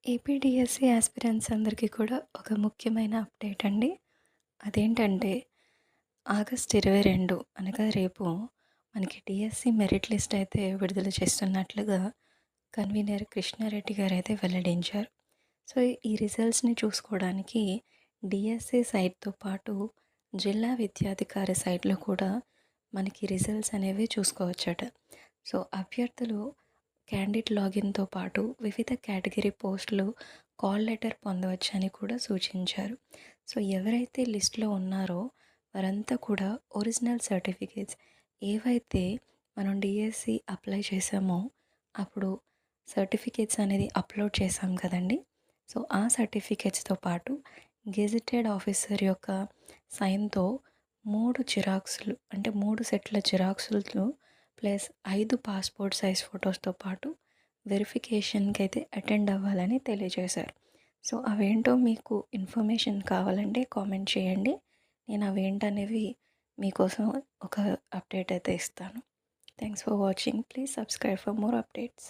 APDSC aspirants అందరికీ కూడా ఒక ముఖ్యమైన అప్డేట్ అండి. అదేంటంటే ఆగస్ట్ 22 అనగా రేపు మనకి డిఎస్సి మెరిట్ లిస్ట్ అయితే విడుదల చేస్తున్నట్లుగా కన్వీనర్ కృష్ణారెడ్డి గారైతే వెల్లడించారు. సో, ఈ రిజల్ట్స్‌ని చూసుకోవడానికి డిఎస్సి సైట్‌తో పాటు జిల్లా విద్యాధికారి సైట్‌లో కూడా మనకి రిజల్ట్స్ అనేవి చూసుకోవచ్చట. సో, అభ్యర్థులు క్యాండిడేట్ లాగిన్‌తో పాటు వివిధ కేటగిరీ పోస్టులు కాల్ లెటర్ పొందవచ్చని కూడా సూచించారు. సో, ఎవరైతే లిస్ట్‌లో ఉన్నారో వారంతా కూడా ఒరిజినల్ సర్టిఫికేట్స్ ఏవైతే మనం డిఎస్సి అప్లై చేసామో అప్పుడు సర్టిఫికేట్స్ అనేది అప్లోడ్ చేశాం కదండీ! సో, ఆ సర్టిఫికేట్స్‌తో పాటు గెజిటెడ్ ఆఫీసర్ యొక్క సైన్‌తో 3 జిరాక్స్‌లు అంటే 3 సెట్ల జిరాక్సులతో ప్లస్ 5 పాస్‌పోర్ట్ సైజ్ ఫోటోస్‌తో పాటు వెరిఫికేషన్‌కైతే అటెండ్ అవ్వాలని తెలియజేశారు. సో, అవేంటో మీకు ఇన్ఫర్మేషన్ కావాలంటే కామెంట్ చేయండి. నేను అవేంటనేవి మీకోసం ఒక అప్డేట్ అయితే ఇస్తాను. Thanks for watching. Please subscribe for more updates.